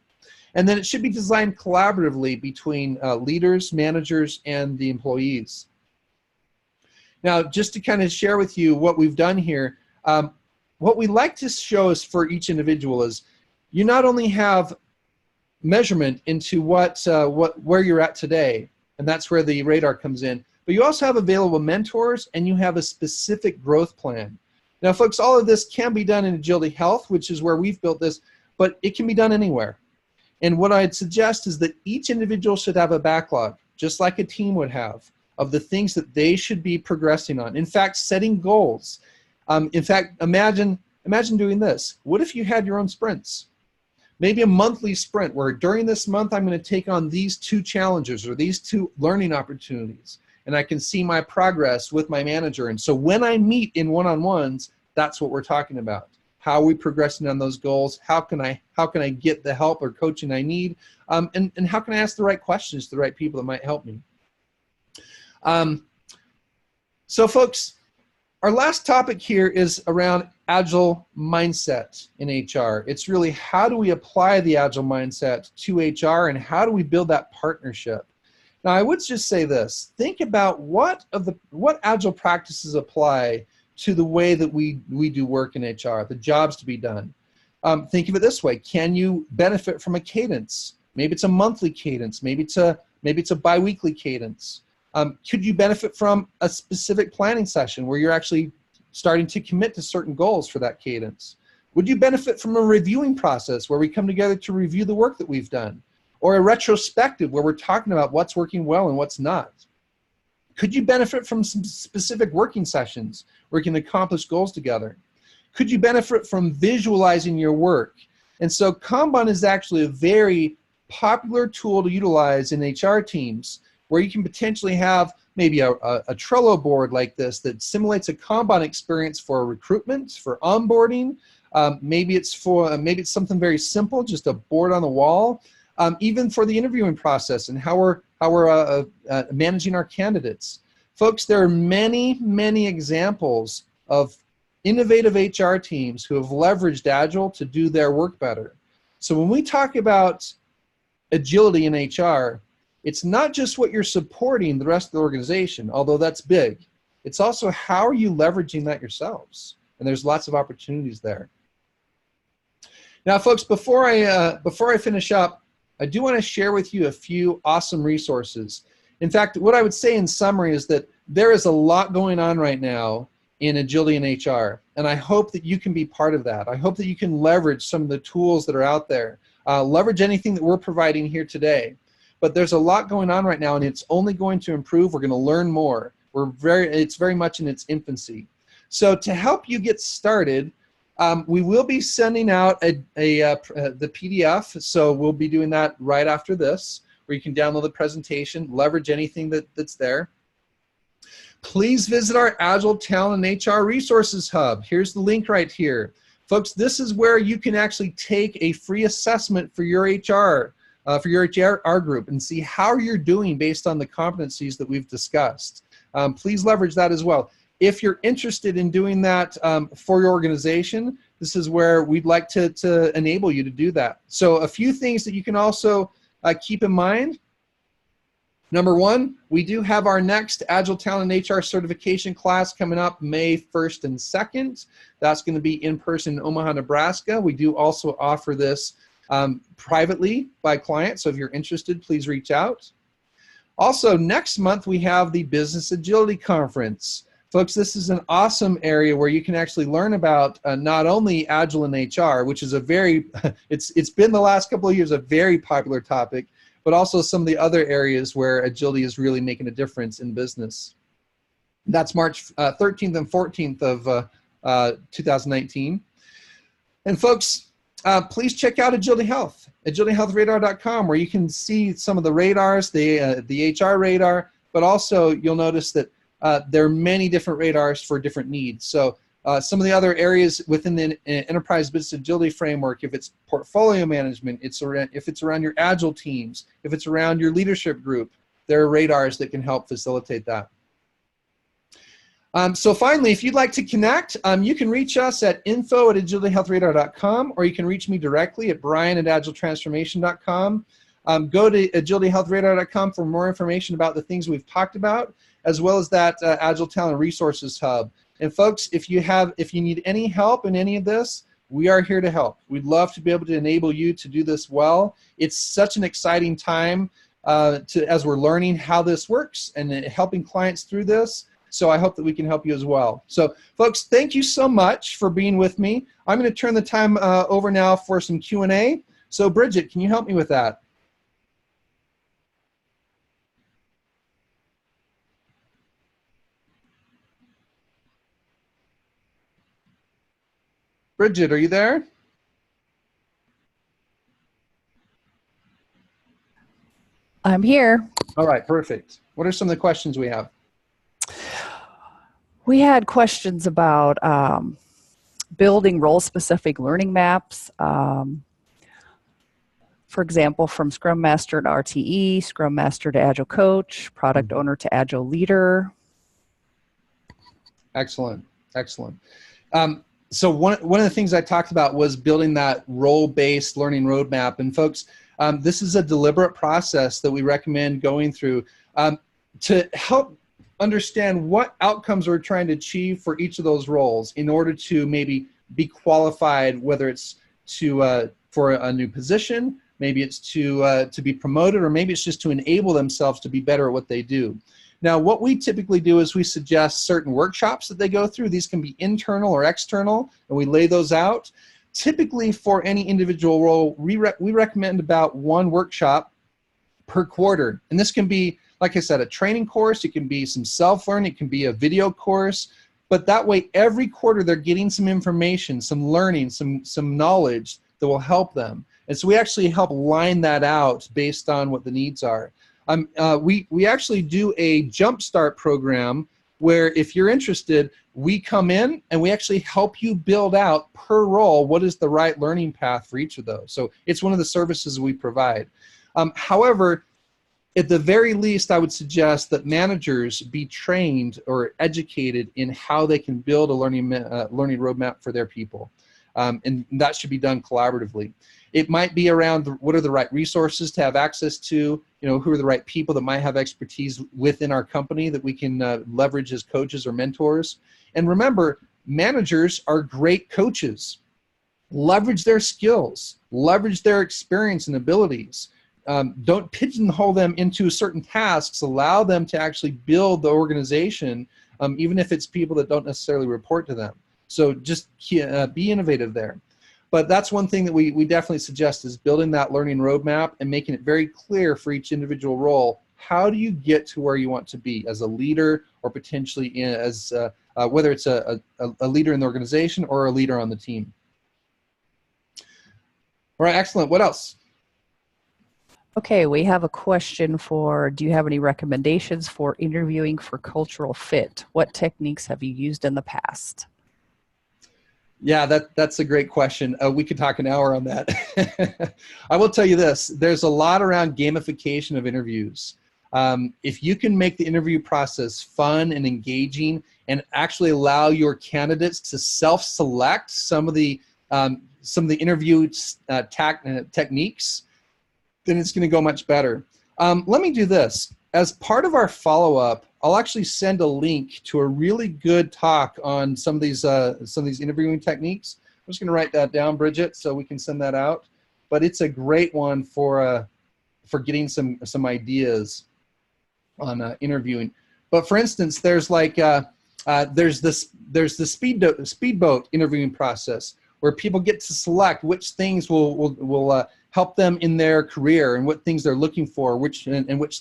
And then it should be designed collaboratively between leaders, managers, and the employees. Now, just to kind of share with you what we've done here, what we like to show is for each individual is you not only have measurement into where you're at today, and that's where the radar comes in, but you also have available mentors and you have a specific growth plan. Now, folks, all of this can be done in Agility Health, which is where we've built this, but it can be done anywhere. And what I'd suggest is that each individual should have a backlog, just like a team would have, of the things that they should be progressing on. In fact, setting goals. In fact, imagine doing this. What if you had your own sprints? Maybe a monthly sprint where during this month I'm going to take on these 2 challenges or these 2 learning opportunities, and I can see my progress with my manager. And so when I meet in one-on-ones, that's what we're talking about. How are we progressing on those goals? How can I get the help or coaching I need? And how can I ask the right questions to the right people that might help me? So folks, our last topic here is around Agile Mindset in HR. It's really how do we apply the Agile Mindset to HR and how do we build that partnership? Now, I would just say this. Think about what Agile practices apply to the way that we do work in HR, the jobs to be done. Think of it this way. Can you benefit from a cadence? Maybe it's a monthly cadence. Maybe it's a biweekly cadence. Could you benefit from a specific planning session where you're actually starting to commit to certain goals for that cadence? Would you benefit from a reviewing process where we come together to review the work that we've done? Or a retrospective where we're talking about what's working well and what's not? Could you benefit from some specific working sessions where you can accomplish goals together? Could you benefit from visualizing your work? And so Kanban is actually a very popular tool to utilize in HR teams where you can potentially have maybe a Trello board like this that simulates a Kanban experience for recruitment, for onboarding. Maybe it's something very simple, just a board on the wall. Even for the interviewing process and how we're managing our candidates. Folks, there are many, many examples of innovative HR teams who have leveraged Agile to do their work better. So when we talk about agility in HR, it's not just what you're supporting the rest of the organization, although that's big. It's also how are you leveraging that yourselves? And there's lots of opportunities there. Now, folks, before I finish up, I do want to share with you a few awesome resources. In fact, what I would say in summary is that there is a lot going on right now in agility in HR, and I hope that you can be part of that. I hope that you can leverage some of the tools that are out there, leverage anything that we're providing here today. But there's a lot going on right now, and it's only going to improve. We're going to learn more. It's very much in its infancy. So to help you get started, we will be sending out the PDF, so we'll be doing that right after this, where you can download the presentation, leverage anything that's there. Please visit our Agile Talent and HR Resources Hub. Here's the link right here. Folks, this is where you can actually take a free assessment for your HR group and see how you're doing based on the competencies that we've discussed. Please leverage that as well. If you're interested in doing that for your organization, this is where we'd like to enable you to do that. So a few things that you can also keep in mind. Number one, we do have our next Agile Talent and HR certification class coming up May 1st and 2nd. That's going to be in person in Omaha, Nebraska. We do also offer this privately by clients, so if you're interested, please reach out. Also, next month we have the Business Agility Conference. Folks, this is an awesome area where you can actually learn about not only Agile in HR, which is it's been the last couple of years a very popular topic, but also some of the other areas where agility is really making a difference in business. That's March 13th and 14th of 2019. And folks, please check out Agility Health, agilityhealthradar.com, where you can see some of the radars, the HR radar, but also you'll notice that there are many different radars for different needs. So some of the other areas within the enterprise business agility framework, if it's portfolio management, if it's around your agile teams, if it's around your leadership group, there are radars that can help facilitate that. So finally, if you'd like to connect, you can reach us at info@agilityhealthradar.com, or you can reach me directly at brian@agiletransformation.com. Go to agilityhealthradar.com for more information about the things we've talked about, as well as that Agile Talent Resources Hub. And folks, if you need any help in any of this, we are here to help. We'd love to be able to enable you to do this well. It's such an exciting time as we're learning how this works and helping clients through this. So I hope that we can help you as well. So folks, thank you so much for being with me. I'm going to turn the time over now for some Q&A. So Bridget, can you help me with that? Bridget, are you there? I'm here. All right, perfect. What are some of the questions we have? We had questions about building role-specific learning maps. For example, from Scrum Master to RTE, Scrum Master to Agile Coach, Product Owner to Agile Leader. Excellent, excellent. So one of the things I talked about was building that role-based learning roadmap. And folks, this is a deliberate process that we recommend going through to help understand what outcomes we're trying to achieve for each of those roles in order to maybe be qualified, whether it's for a new position, maybe it's to be promoted, or maybe it's just to enable themselves to be better at what they do. Now, what we typically do is we suggest certain workshops that they go through. These can be internal or external, and we lay those out. Typically, for any individual role, we recommend about one workshop per quarter. And this can be, like I said, a training course. It can be some self-learning. It can be a video course. But that way, every quarter, they're getting some information, some learning, some knowledge that will help them. And so we actually help line that out based on what the needs are. We actually do a jumpstart program where if you're interested, we come in and we actually help you build out per role what is the right learning path for each of those. So it's one of the services we provide. However, at the very least, I would suggest that managers be trained or educated in how they can build a learning roadmap for their people. And that should be done collaboratively. It might be around what are the right resources to have access to, who are the right people that might have expertise within our company that we can leverage as coaches or mentors. And remember, managers are great coaches. Leverage their skills, leverage their experience and abilities. Don't pigeonhole them into certain tasks. Allow them to actually build the organization, even if it's people that don't necessarily report to them. So just be innovative there. But that's one thing that we definitely suggest is building that learning roadmap and making it very clear for each individual role. How do you get to where you want to be as a leader, or potentially as whether it's a leader in the organization or a leader on the team. All right, excellent. What else? Okay, we have a question for, do you have any recommendations for interviewing for cultural fit? What techniques have you used in the past? Yeah, that's a great question. We could talk an hour on that. I will tell you this, there's a lot around gamification of interviews. If you can make the interview process fun and engaging and actually allow your candidates to self-select some of the interview techniques, then it's going to go much better. Let me do this. As part of our follow-up, I'll actually send a link to a really good talk on some of these interviewing techniques. I'm just going to write that down, Bridget, so we can send that out. But it's a great one for getting some ideas on interviewing. But for instance, there's like there's the speedboat interviewing process where people get to select which things will help them in their career and what things they're looking for, which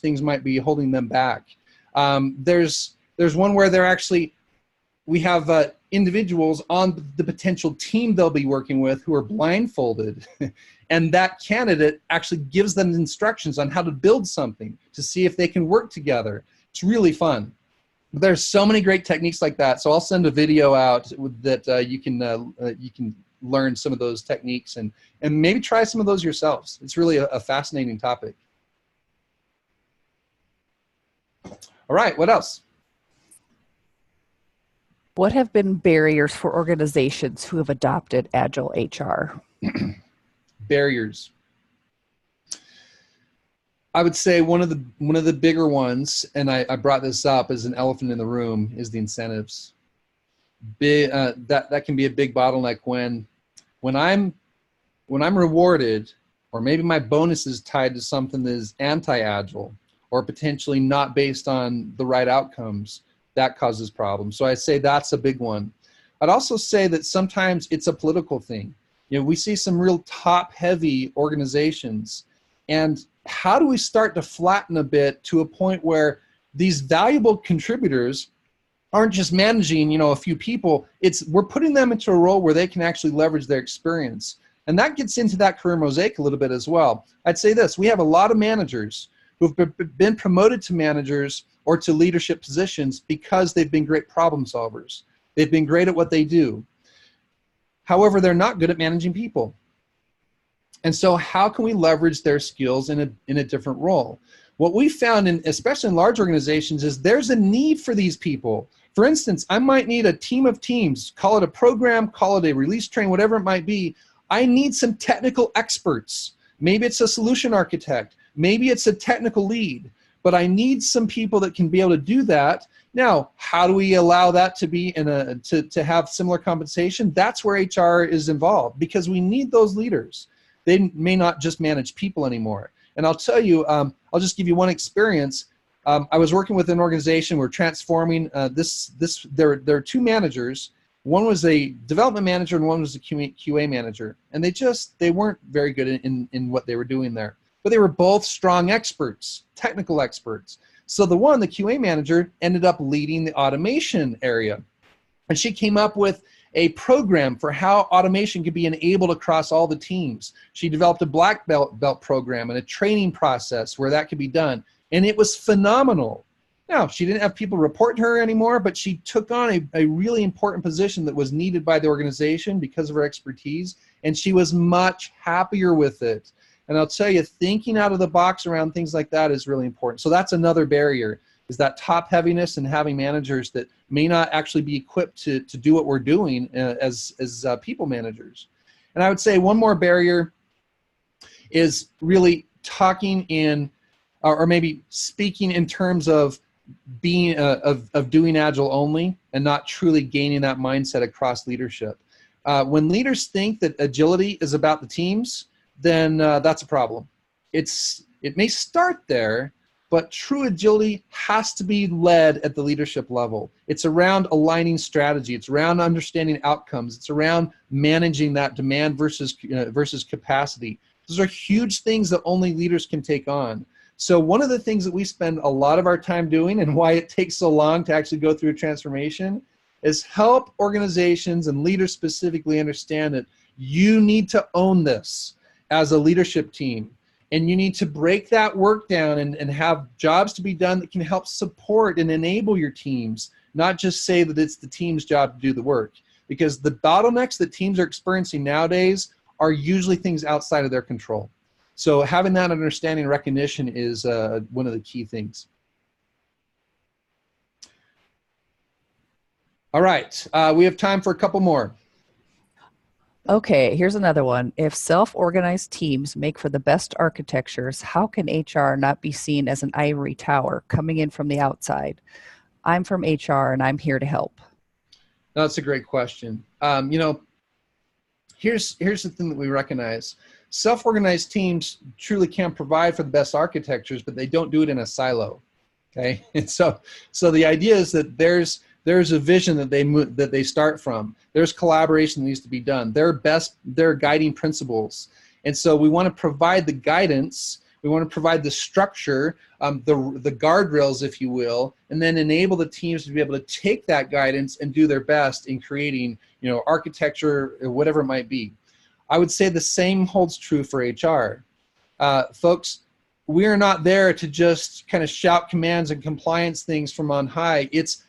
things might be holding them back. There's one where we have individuals on the potential team they'll be working with who are blindfolded, and that candidate actually gives them instructions on how to build something to see if they can work together. It's really fun. There's so many great techniques like that. So I'll send a video out that you can learn some of those techniques and maybe try some of those yourselves. It's really a fascinating topic. All right, what else? What have been barriers for organizations who have adopted Agile HR? Barriers. I would say one of the bigger ones, and I brought this up as an elephant in the room, is the incentives. That can be a big bottleneck when I'm rewarded, or maybe my bonus is tied to something that is anti-agile or potentially not based on the right outcomes. That causes problems. So I say that's a big one. I'd also say that sometimes it's a political thing. We see some real top-heavy organizations, and how do we start to flatten a bit to a point where these valuable contributors aren't just managing, a few people. We're putting them into a role where they can actually leverage their experience. And that gets into that career mosaic a little bit as well. I'd say this, we have a lot of managers who've been promoted to managers or to leadership positions because they've been great problem solvers. They've been great at what they do. However, they're not good at managing people. And so how can we leverage their skills in a different role? What we found, especially in large organizations, is there's a need for these people. For instance, I might need a team of teams, call it a program, call it a release train, whatever it might be. I need some technical experts. Maybe it's a solution architect. Maybe it's a technical lead. But I need some people that can be able to do that. Now, how do we allow that to be to have similar compensation? That's where HR is involved, because we need those leaders. They may not just manage people anymore. And I'll tell you, I'll just give you one experience. I was working with an organization. We're transforming there are two managers. One was a development manager and one was a QA manager. And they weren't very good in what they were doing there. But they were both strong experts, technical experts. So the QA manager, ended up leading the automation area. And she came up with a program for how automation could be enabled across all the teams. She developed a black belt program and a training process where that could be done. And it was phenomenal. Now, she didn't have people report to her anymore, but she took on a really important position that was needed by the organization because of her expertise, and she was much happier with it. And I'll tell you, thinking out of the box around things like that is really important. So that's another barrier, is that top heaviness and having managers that may not actually be equipped to do what we're doing as people managers. And I would say one more barrier is really talking in, or maybe speaking in terms of being of doing Agile only and not truly gaining that mindset across leadership. When leaders think that agility is about the teams, then that's a problem. It may start there, but true agility has to be led at the leadership level. It's around aligning strategy. It's around understanding outcomes. It's around managing that demand versus capacity. Those are huge things that only leaders can take on. So one of the things that we spend a lot of our time doing, and why it takes so long to actually go through a transformation, is help organizations and leaders specifically understand that you need to own this as a leadership team. And you need to break that work down and have jobs to be done that can help support and enable your teams, not just say that it's the team's job to do the work. Because the bottlenecks that teams are experiencing nowadays are usually things outside of their control. So having that understanding and recognition is one of the key things. All right, we have time for a couple more. Okay, here's another one. If self-organized teams make for the best architectures, how can HR not be seen as an ivory tower coming in from the outside? I'm from HR and I'm here to help. That's a great question. Here's the thing that we recognize. Self-organized teams truly can provide for the best architectures, but they don't do it in a silo. Okay, and so the idea is that there's a vision that they start from. There's collaboration that needs to be done. Their guiding principles, and so we want to provide the guidance. We want to provide the structure, the guardrails, if you will, and then enable the teams to be able to take that guidance and do their best in creating, architecture, whatever it might be. I would say the same holds true for HR. Folks, we are not there to just kind of shout commands and compliance things from on high. It's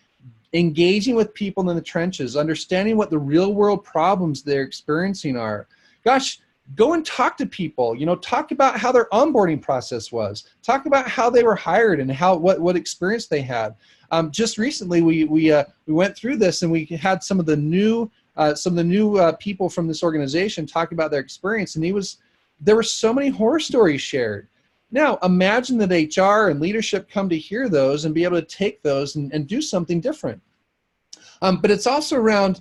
engaging with people in the trenches, understanding what the real world problems they're experiencing are. Gosh, go and talk to people, talk about how their onboarding process was. Talk about how they were hired and what experience they had. Just recently, we went through this and we had some of the new people from this organization talk about their experience, and there were so many horror stories shared. Now, imagine that HR and leadership come to hear those and be able to take those and do something different. But it's also around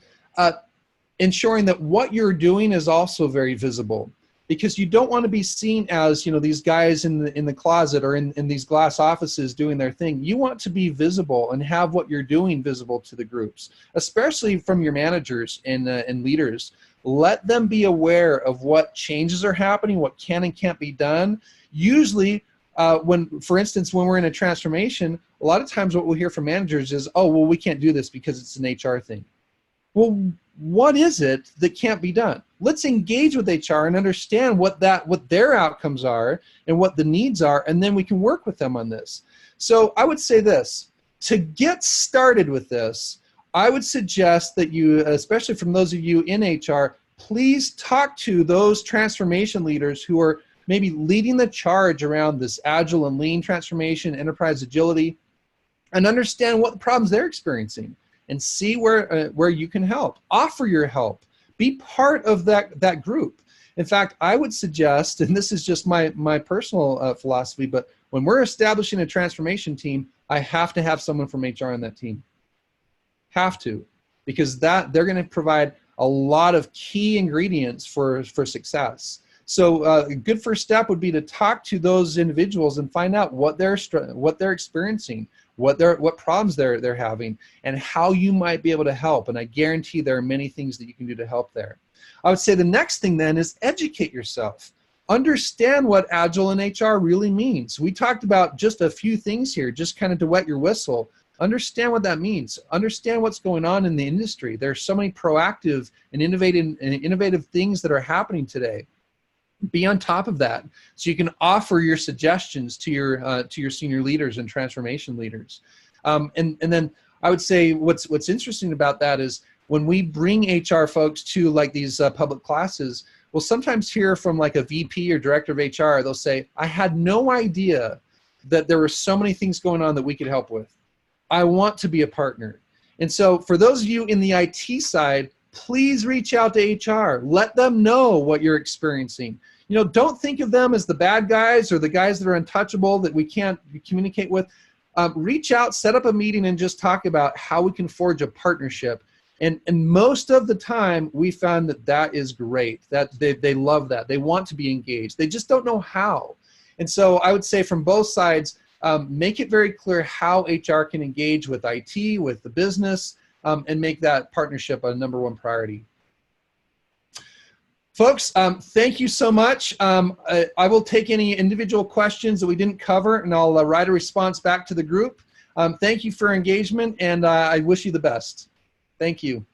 ensuring that what you're doing is also very visible, because you don't want to be seen as, these guys in the closet or in these glass offices doing their thing. You want to be visible and have what you're doing visible to the groups, especially from your managers and leaders. Let them be aware of what changes are happening, what can and can't be done. Usually, for instance, when we're in a transformation, a lot of times what we'll hear from managers is, oh, well, we can't do this because it's an HR thing. Well, what is it that can't be done? Let's engage with HR and understand what their outcomes are and what the needs are, and then we can work with them on this. So I would say this, to get started with this, I would suggest that you, especially from those of you in HR, please talk to those transformation leaders who are maybe leading the charge around this agile and lean transformation, enterprise agility, and understand what problems they're experiencing and see where you can help. Offer your help. Be part of that group. In fact, I would suggest, and this is just my personal philosophy, but when we're establishing a transformation team, I have to have someone from HR on that team. Have to, because they're going to provide a lot of key ingredients for success. So a good first step would be to talk to those individuals and find out what they're experiencing, what problems they're having, and how you might be able to help. And I guarantee there are many things that you can do to help there. I would say the next thing then is educate yourself. Understand what Agile and HR really means. We talked about just a few things here, just kind of to wet your whistle. Understand what that means. Understand what's going on in the industry. There's so many proactive and innovative things that are happening today. be on top of that so you can offer your suggestions to your senior leaders and transformation leaders. And then I would say what's interesting about that is when we bring HR folks to like these public classes, we'll sometimes hear from like a VP or director of HR. They'll say, I had no idea that there were so many things going on that we could help with. I want to be a partner. And so for those of you in the IT side, please reach out to HR. Let them know what you're experiencing. You know, don't think of them as the bad guys or the guys that are untouchable that we can't communicate with. Reach out, set up a meeting, and just talk about how we can forge a partnership. And most of the time, we found that is great. That they love that. They want to be engaged. They just don't know how. And so I would say from both sides, make it very clear how HR can engage with IT, with the business, and make that partnership a #1 priority. Folks, thank you so much. I will take any individual questions that we didn't cover, and I'll write a response back to the group. Thank you for engagement, and I wish you the best. Thank you.